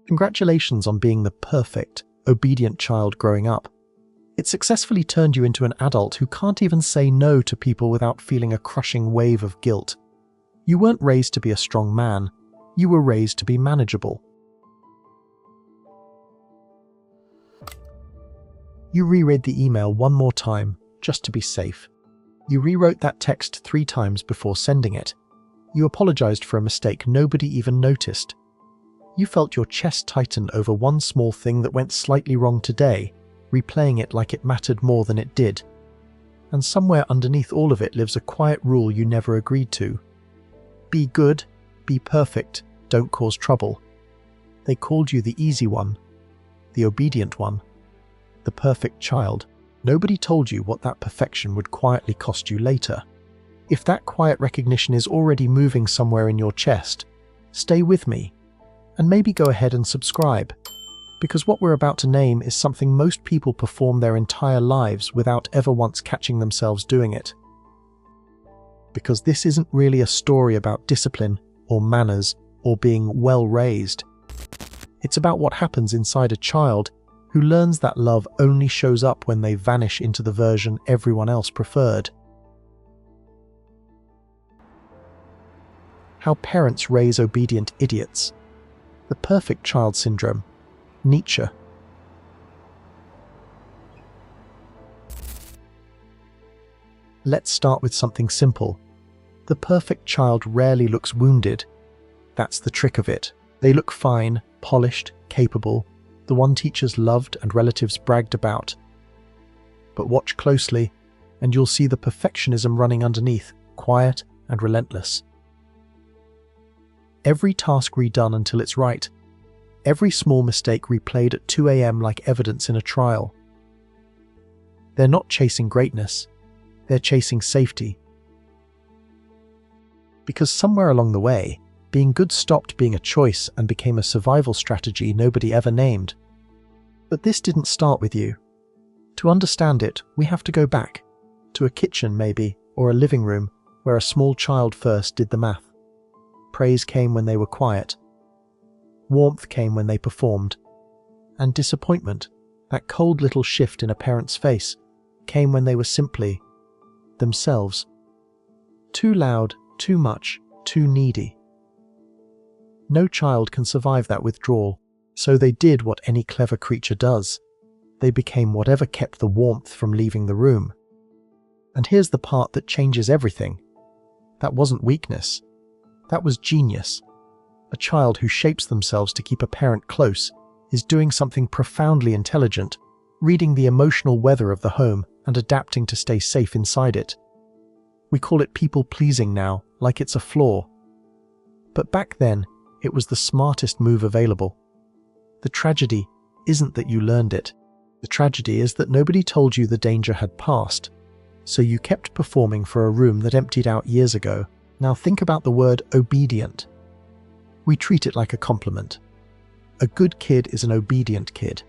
Congratulations on being the perfect, obedient child growing up. It successfully turned you into an adult who can't even say no to people without feeling a crushing wave of guilt. You weren't raised to be a strong man. You were raised to be manageable. You reread the email one more time, just to be safe. You rewrote that text 3 times before sending it. You apologized for a mistake nobody even noticed. You felt your chest tighten over one small thing that went slightly wrong today, replaying it like it mattered more than it did. And somewhere underneath all of it lives a quiet rule you never agreed to. Be good, be perfect, don't cause trouble. They called you the easy one, the obedient one, the perfect child. Nobody told you what that perfection would quietly cost you later. If that quiet recognition is already moving somewhere in your chest, stay with me, and maybe go ahead and subscribe, because what we're about to name is something most people perform their entire lives without ever once catching themselves doing it. Because this isn't really a story about discipline or manners or being well raised. It's about what happens inside a child who learns that love only shows up when they vanish into the version everyone else preferred. How parents raise obedient idiots. The perfect child syndrome. Nietzsche. Let's start with something simple. The perfect child rarely looks wounded. That's the trick of it. They look fine, polished, capable, the one teachers loved and relatives bragged about. But watch closely, and you'll see the perfectionism running underneath, quiet and relentless. Every task redone until it's right. Every small mistake replayed at 2 a.m. like evidence in a trial. They're not chasing greatness. They're chasing safety. Because somewhere along the way, being good stopped being a choice and became a survival strategy nobody ever named. But this didn't start with you. To understand it, we have to go back, to a kitchen maybe, or a living room, where a small child first did the math. Praise came when they were quiet. Warmth came when they performed. And disappointment, that cold little shift in a parent's face, came when they were simply themselves. Too loud, too much, too needy. No child can survive that withdrawal, so they did what any clever creature does. They became whatever kept the warmth from leaving the room. And here's the part that changes everything. That wasn't weakness. That was genius. A child who shapes themselves to keep a parent close is doing something profoundly intelligent, reading the emotional weather of the home and adapting to stay safe inside it. We call it people-pleasing now, like it's a flaw. But back then, it was the smartest move available. The tragedy isn't that you learned it. The tragedy is that nobody told you the danger had passed, so you kept performing for a room that emptied out years ago. Now think about the word obedient. We treat it like a compliment. A good kid is an obedient kid.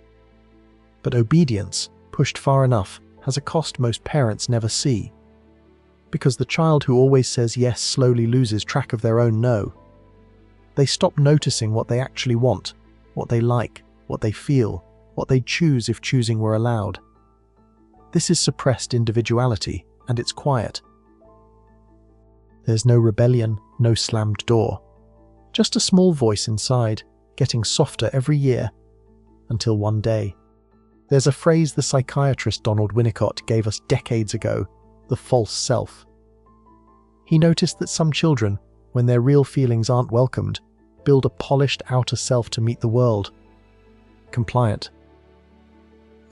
But obedience, pushed far enough, has a cost most parents never see. Because the child who always says yes slowly loses track of their own no. They stop noticing what they actually want, what they like, what they feel, what they'd choose if choosing were allowed. This is suppressed individuality, and it's quiet. There's no rebellion, no slammed door. Just a small voice inside, getting softer every year, until one day. There's a phrase the psychiatrist Donald Winnicott gave us decades ago, the false self. He noticed that some children, when their real feelings aren't welcomed, build a polished outer self to meet the world. Compliant.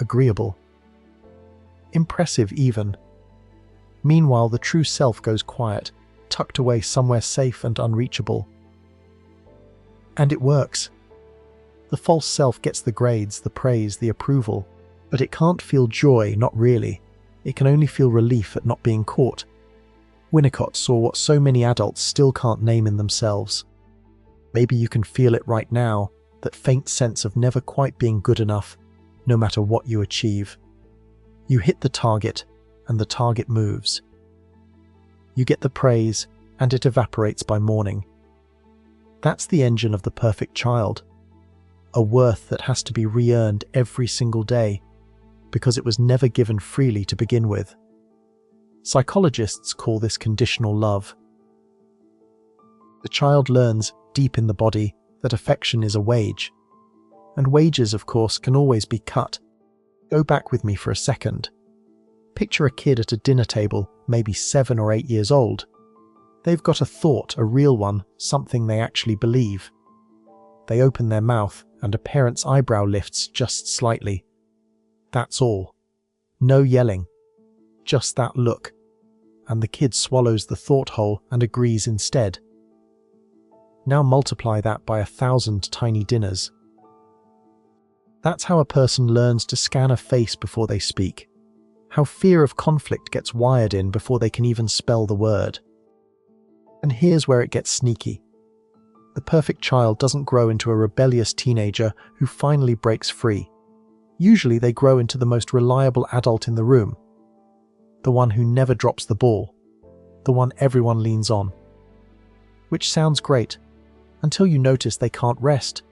Agreeable. Impressive even. Meanwhile, the true self goes quiet, tucked away somewhere safe and unreachable. And it works. The false self gets the grades, the praise, the approval, but it can't feel joy, not really. It can only feel relief at not being caught. Winnicott saw what so many adults still can't name in themselves. Maybe you can feel it right now, that faint sense of never quite being good enough, no matter what you achieve. You hit the target, and the target moves. You get the praise, and it evaporates by morning. That's the engine of the perfect child. a worth that has to be re-earned every single day, because it was never given freely to begin with. Psychologists call this conditional love. The child learns, deep in the body, that affection is a wage. And wages, of course, can always be cut. Go back with me for a second. Picture a kid at a dinner table, maybe 7 or 8 years old. They've got a thought, a real one, something they actually believe. They open their mouth, and a parent's eyebrow lifts just slightly. That's all. No yelling. Just that look. And the kid swallows the thought whole and agrees instead. Now multiply that by 1,000 tiny dinners. That's how a person learns to scan a face before they speak. How fear of conflict gets wired in before they can even spell the word. And here's where it gets sneaky. The perfect child doesn't grow into a rebellious teenager who finally breaks free. Usually they grow into the most reliable adult in the room. The one who never drops the ball. The one everyone leans on. Which sounds great, until you notice they can't rest,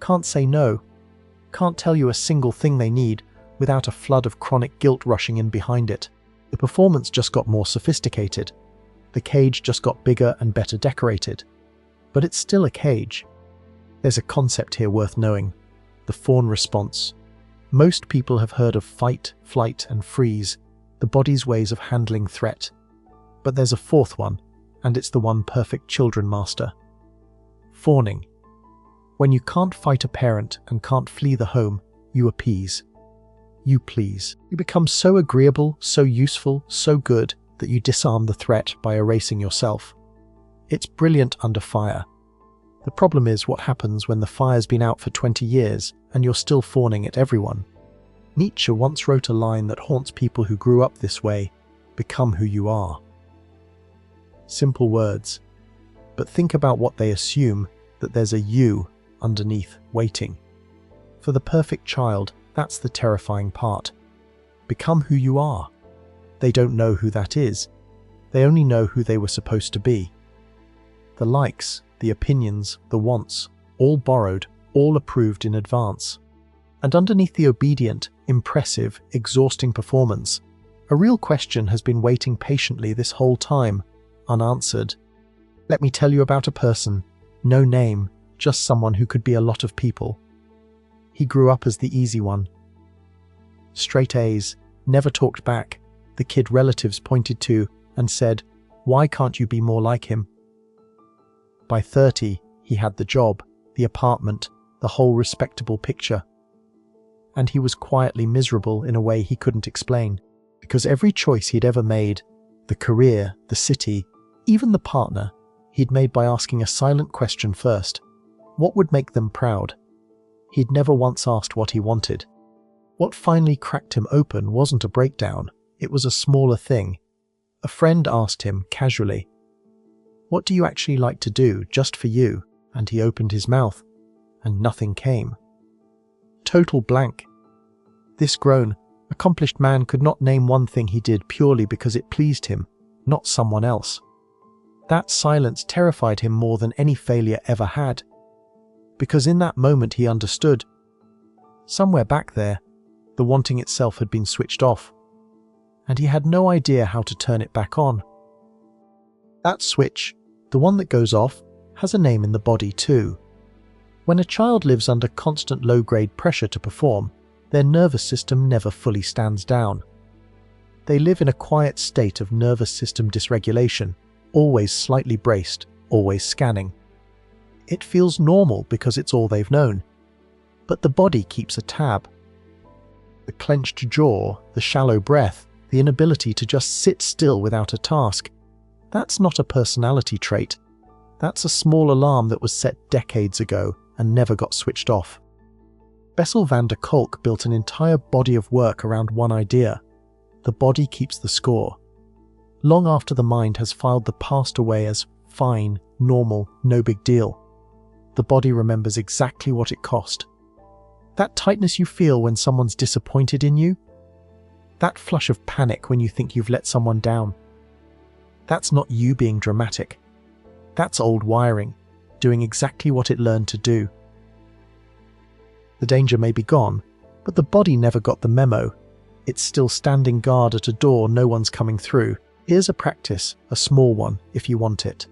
can't say no, can't tell you a single thing they need without a flood of chronic guilt rushing in behind it. The performance just got more sophisticated. The cage just got bigger and better decorated. But it's still a cage. There's a concept here worth knowing. The Fawn response. Most people have heard of fight, flight, and freeze, the body's ways of handling threat. But there's a fourth one, and it's the one perfect children master. Fawning. When you can't fight a parent and can't flee the home, you appease. You please. You become so agreeable, so useful, so good that you disarm the threat by erasing yourself. It's brilliant under fire. The problem is what happens when the fire's been out for 20 years and you're still fawning at everyone. Nietzsche once wrote a line that haunts people who grew up this way: become who you are. Simple words, but think about what they assume, that there's a you underneath waiting. For the perfect child, that's the terrifying part. Become who you are. They don't know who that is. They only know who they were supposed to be. The likes, the opinions, the wants, all borrowed, all approved in advance. And underneath the obedient, impressive, exhausting performance, a real question has been waiting patiently this whole time, unanswered. Let me tell you about a person, no name, just someone who could be a lot of people. He grew up as the easy one. Straight A's, never talked back. The kid relatives pointed to and said, "Why can't you be more like him?" By 30, he had the job, the apartment, the whole respectable picture. And he was quietly miserable in a way he couldn't explain, because every choice he'd ever made, the career, the city, even the partner, he'd made by asking a silent question first. What would make them proud? He'd never once asked what he wanted. What finally cracked him open wasn't a breakdown, it was a smaller thing. A friend asked him, casually, "What do you actually like to do, just for you?" And he opened his mouth, and nothing came. Total blank. This grown, accomplished man could not name one thing he did purely because it pleased him, not someone else. That silence terrified him more than any failure ever had. Because in that moment he understood. Somewhere back there, the wanting itself had been switched off, and he had no idea how to turn it back on. That switch, the one that goes off, has a name in the body too. When a child lives under constant low-grade pressure to perform, their nervous system never fully stands down. They live in a quiet state of nervous system dysregulation, always slightly braced, always scanning. It feels normal because it's all they've known. But the body keeps a tab. The clenched jaw, the shallow breath, the inability to just sit still without a task, that's not a personality trait. That's a small alarm that was set decades ago and never got switched off. Bessel van der Kolk built an entire body of work around one idea. The body keeps the score. Long after the mind has filed the past away as fine, normal, no big deal, the body remembers exactly what it cost. That tightness you feel when someone's disappointed in you, that flush of panic when you think you've let someone down, that's not you being dramatic. That's old wiring, doing exactly what it learned to do. The danger may be gone, but the body never got the memo. It's still standing guard at a door no one's coming through. Here's a practice, a small one, if you want it.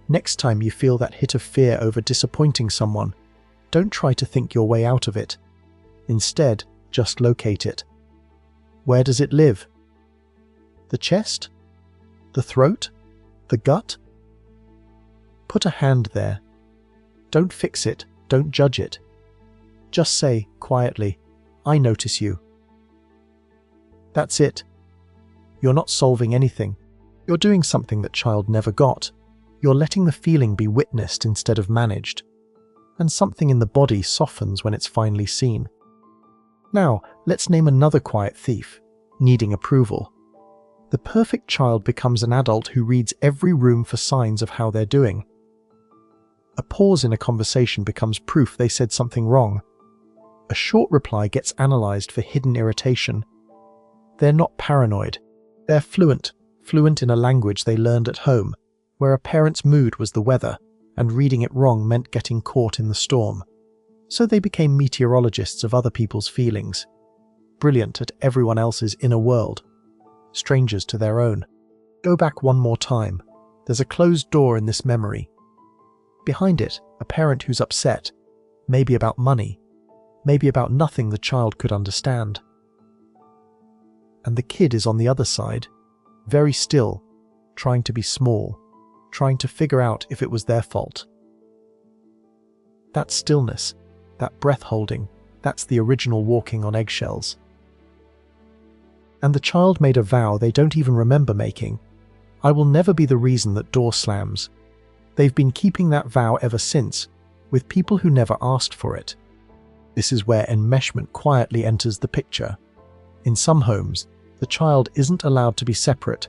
Next time you feel that hit of fear over disappointing someone, don't try to think your way out of it. Instead, just locate it. Where does it live? The chest? The throat? The gut? Put a hand there. Don't fix it, don't judge it. Just say, quietly, I notice you. That's it. You're not solving anything. You're doing something that child never got. You're letting the feeling be witnessed instead of managed. And something in the body softens when it's finally seen. Now, let's name another quiet thief, needing approval. The perfect child becomes an adult who reads every room for signs of how they're doing. A pause in a conversation becomes proof they said something wrong. A short reply gets analyzed for hidden irritation. They're not paranoid. They're fluent in a language they learned at home, where a parent's mood was the weather, and reading it wrong meant getting caught in the storm. So they became meteorologists of other people's feelings, brilliant at everyone else's inner world, strangers to their own. Go back one more time. There's a closed door in this memory. Behind it, a parent who's upset, maybe about money, maybe about nothing the child could understand. And the kid is on the other side, very still, trying to be small, trying to figure out if it was their fault. That stillness, that breath holding, that's the original walking on eggshells. And the child made a vow they don't even remember making. I will never be the reason that door slams. They've been keeping that vow ever since, with people who never asked for it. This is where enmeshment quietly enters the picture. In some homes, the child isn't allowed to be separate.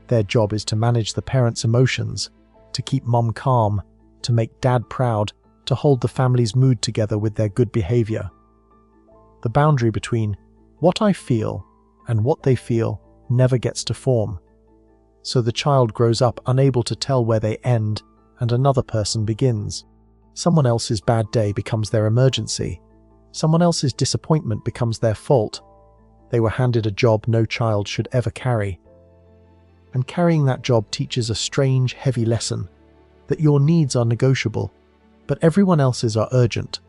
Their job is to manage the parent's emotions, to keep mom calm, to make dad proud, to hold the family's mood together with their good behavior. The boundary between what I feel and what they feel never gets to form. So the child grows up unable to tell where they end and another person begins. Someone else's bad day becomes their emergency. Someone else's disappointment becomes their fault. They were handed a job no child should ever carry. And carrying that job teaches a strange, heavy lesson, that your needs are negotiable, but everyone else's are urgent.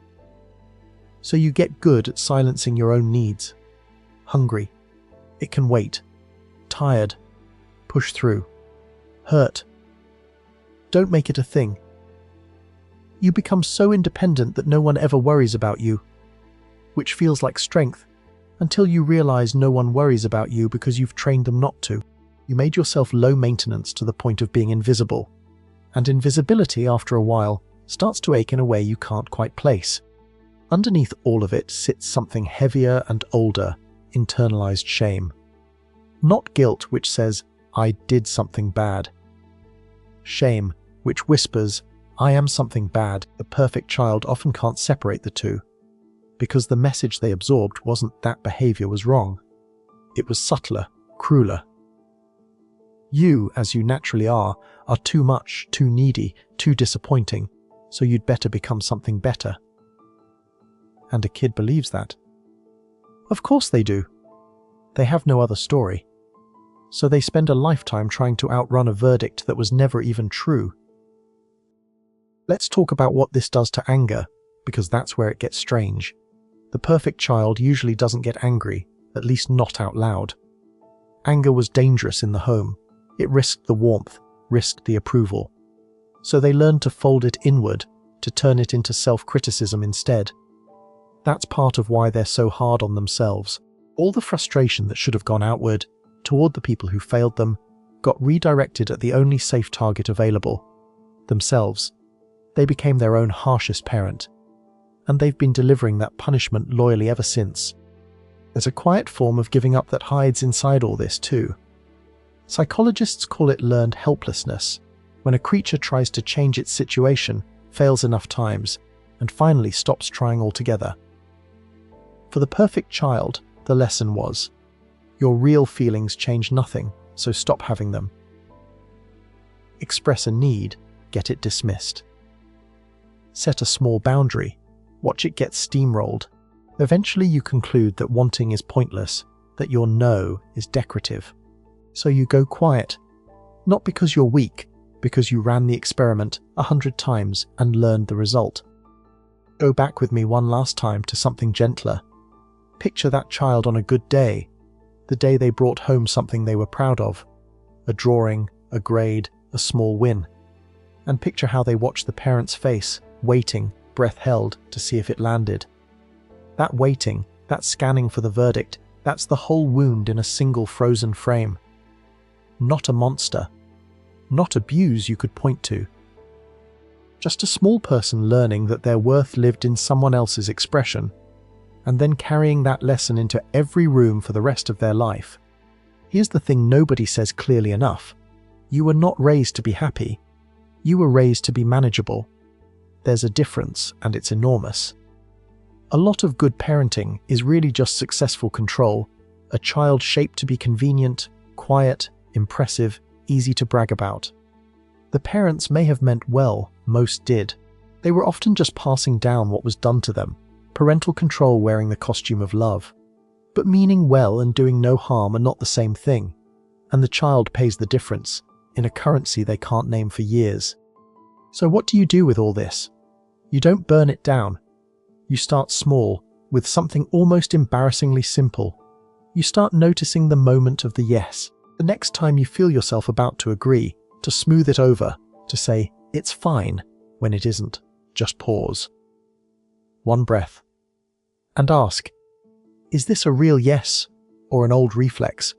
So you get good at silencing your own needs. Hungry. It can wait. Tired. Push through. Hurt. Don't make it a thing. You become so independent that no one ever worries about you, which feels like strength, until you realize no one worries about you because you've trained them not to. You made yourself low maintenance to the point of being invisible. And invisibility, after a while, starts to ache in a way you can't quite place. Underneath all of it sits something heavier and older, internalized shame. Not guilt, which says, I did something bad. Shame, which whispers, I am something bad. The perfect child often can't separate the two, because the message they absorbed wasn't that behavior was wrong. It was subtler, crueler. You, as you naturally are too much, too needy, too disappointing, so you'd better become something better. And a kid believes that. Of course they do. They have no other story. So they spend a lifetime trying to outrun a verdict that was never even true. Let's talk about what this does to anger, because that's where it gets strange. The perfect child usually doesn't get angry, at least not out loud. Anger was dangerous in the home. It risked the warmth, risked the approval. So they learned to fold it inward, to turn it into self-criticism instead. That's part of why they're so hard on themselves. All the frustration that should have gone outward, toward the people who failed them, got redirected at the only safe target available, themselves. They became their own harshest parent. And they've been delivering that punishment loyally ever since. There's a quiet form of giving up that hides inside all this too. Psychologists call it learned helplessness, when a creature tries to change its situation, fails enough times, and finally stops trying altogether. For the perfect child, the lesson was, your real feelings change nothing, so stop having them. Express a need, get it dismissed. Set a small boundary, Watch it get steamrolled. Eventually you conclude that wanting is pointless, that your no is decorative. So you go quiet. Not because you're weak, because you ran the experiment 100 times and learned the result. Go back with me one last time to something gentler. Picture that child on a good day, the day they brought home something they were proud of, a drawing, a grade, a small win. And picture how they watched the parent's face, waiting, breath held, to see if it landed. That waiting, that scanning for the verdict, that's the whole wound in a single frozen frame. Not a monster. Not abuse you could point to. Just a small person learning that their worth lived in someone else's expression, and then carrying that lesson into every room for the rest of their life. Here's the thing nobody says clearly enough. You were not raised to be happy. You were raised to be manageable. There's a difference, and it's enormous. A lot of good parenting is really just successful control, a child shaped to be convenient, quiet, impressive, easy to brag about. The parents may have meant well, most did. They were often just passing down what was done to them, parental control wearing the costume of love. But meaning well and doing no harm are not the same thing, and the child pays the difference, in a currency they can't name for years. So what do you do with all this? You don't burn it down. You start small, with something almost embarrassingly simple. You start noticing the moment of the yes. The next time you feel yourself about to agree, to smooth it over, to say, it's fine, when it isn't. Just pause. One breath. And ask, is this a real yes, or an old reflex?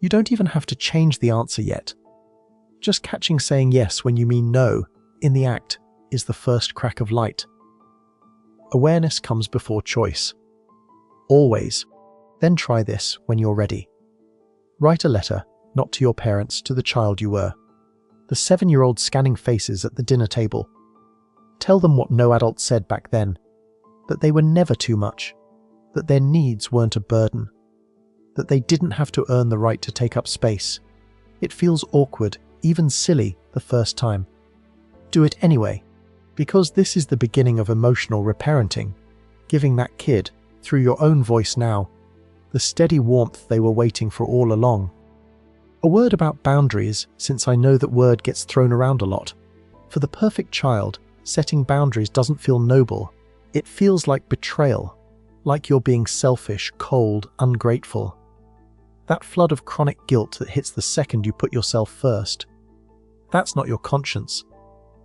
You don't even have to change the answer yet. Just catching saying yes when you mean no, in the act, is the first crack of light. Awareness comes before choice. Always. Then try this when you're ready. Write a letter, not to your parents, to the child you were. The 7-year-old scanning faces at the dinner table. Tell them what no adult said back then. That they were never too much. That their needs weren't a burden. That they didn't have to earn the right to take up space. It feels awkward, even silly, the first time. Do it anyway, because this is the beginning of emotional reparenting, giving that kid, through your own voice now, the steady warmth they were waiting for all along. A word about boundaries, since I know that word gets thrown around a lot. For the perfect child, setting boundaries doesn't feel noble. It feels like betrayal, like you're being selfish, cold, ungrateful. That flood of chronic guilt that hits the second you put yourself first. That's not your conscience.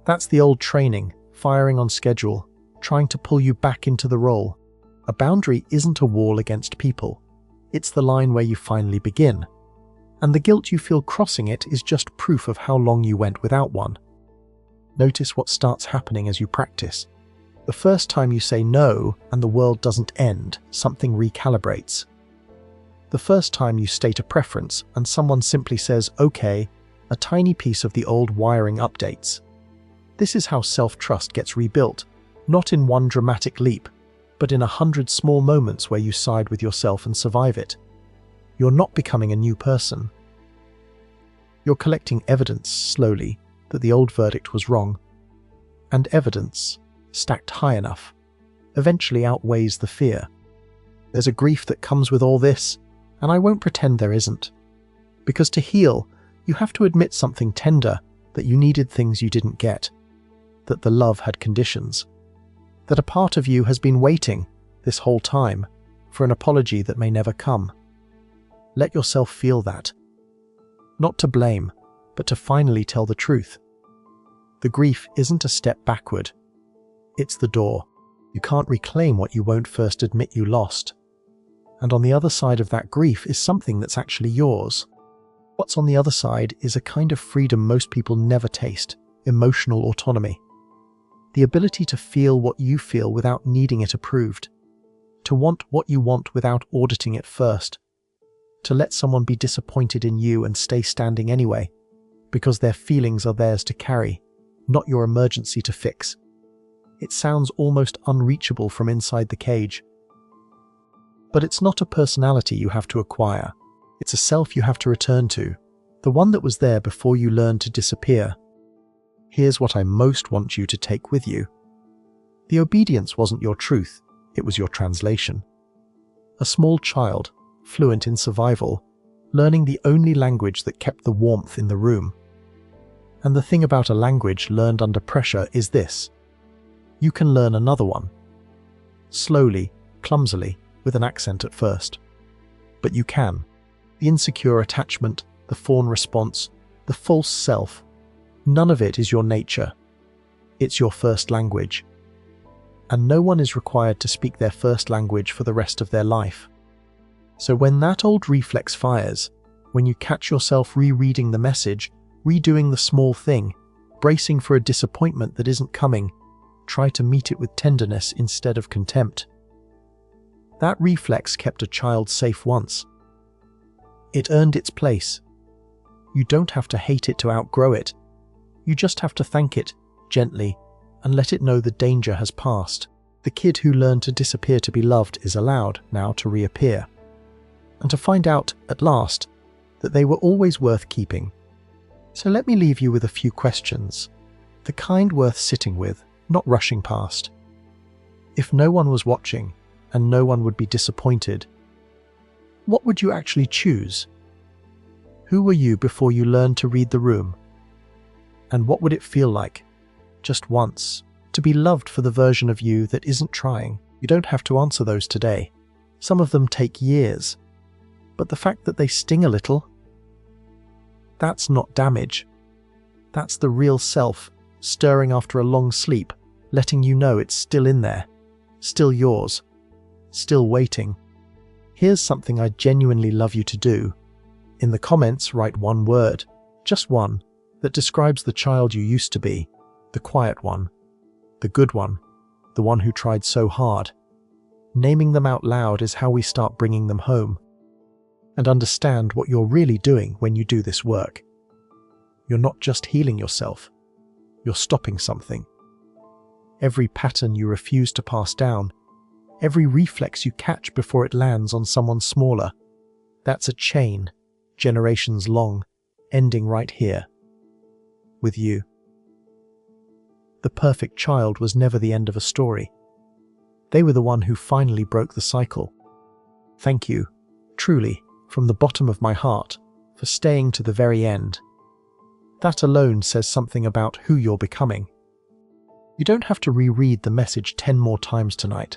That's the old training, firing on schedule, trying to pull you back into the role. A boundary isn't a wall against people. It's the line where you finally begin. And the guilt you feel crossing it is just proof of how long you went without one. Notice what starts happening as you practice. The first time you say no and the world doesn't end, something recalibrates. The first time you state a preference and someone simply says, okay, a tiny piece of the old wiring updates. This is how self-trust gets rebuilt, not in one dramatic leap, but in 100 small moments where you side with yourself and survive it. You're not becoming a new person. You're collecting evidence slowly that the old verdict was wrong. And evidence, stacked high enough, eventually outweighs the fear. There's a grief that comes with all this, and I won't pretend there isn't. Because to heal, you have to admit something tender, that you needed things you didn't get, that the love had conditions, that a part of you has been waiting, this whole time, for an apology that may never come. Let yourself feel that. Not to blame, but to finally tell the truth. The grief isn't a step backward. It's the door. You can't reclaim what you won't first admit you lost. And on the other side of that grief is something that's actually yours. What's on the other side is a kind of freedom most people never taste, emotional autonomy. The ability to feel what you feel without needing it approved. To want what you want without auditing it first. To let someone be disappointed in you and stay standing anyway, because their feelings are theirs to carry, not your emergency to fix. It sounds almost unreachable from inside the cage. But it's not a personality you have to acquire. It's a self you have to return to, the one that was there before you learned to disappear. Here's what I most want you to take with you. The obedience wasn't your truth, it was your translation. A small child, fluent in survival, learning the only language that kept the warmth in the room. And the thing about a language learned under pressure is this: you can learn another one. Slowly, clumsily, with an accent at first. But you can. The insecure attachment, the fawn response, the false self, none of it is your nature. It's your first language. And no one is required to speak their first language for the rest of their life. So when that old reflex fires, when you catch yourself rereading the message, redoing the small thing, bracing for a disappointment that isn't coming, try to meet it with tenderness instead of contempt. That reflex kept a child safe once. It earned its place. You don't have to hate it to outgrow it. You just have to thank it, gently, and let it know the danger has passed. The kid who learned to disappear to be loved is allowed now to reappear. And to find out, at last, that they were always worth keeping. So let me leave you with a few questions. The kind worth sitting with, not rushing past. If no one was watching, and no one would be disappointed, what would you actually choose? Who were you before you learned to read the room? And what would it feel like, just once, to be loved for the version of you that isn't trying? You don't have to answer those today. Some of them take years. But the fact that they sting a little, that's not damage. That's the real self, stirring after a long sleep, letting you know it's still in there, still yours, still waiting. Here's something I'd genuinely love you to do. In the comments, write one word, just one, that describes the child you used to be, the quiet one, the good one, the one who tried so hard. Naming them out loud is how we start bringing them home. And understand what you're really doing when you do this work. You're not just healing yourself, you're stopping something. Every pattern you refuse to pass down, every reflex you catch before it lands on someone smaller, that's a chain, generations long, ending right here, with you. The perfect child was never the end of a story. They were the one who finally broke the cycle. Thank you, truly, from the bottom of my heart, for staying to the very end. That alone says something about who you're becoming. You don't have to reread the message 10 more times tonight.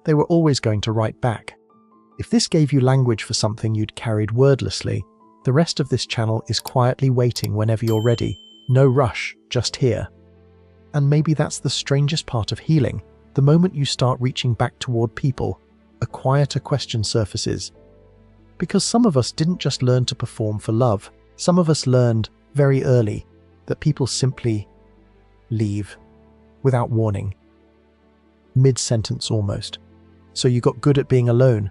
They were always going to write back. If this gave you language for something you'd carried wordlessly, the rest of this channel is quietly waiting whenever you're ready. No rush, just here. And maybe that's the strangest part of healing. The moment you start reaching back toward people, a quieter question surfaces. Because some of us didn't just learn to perform for love. Some of us learned very early that people simply leave without warning. Mid-sentence almost. So you got good at being alone,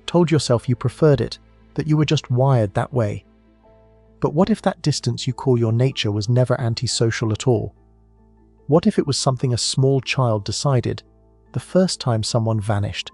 told yourself you preferred it, that you were just wired that way. But what if that distance you call your nature was never antisocial at all? What if it was something a small child decided the first time someone vanished?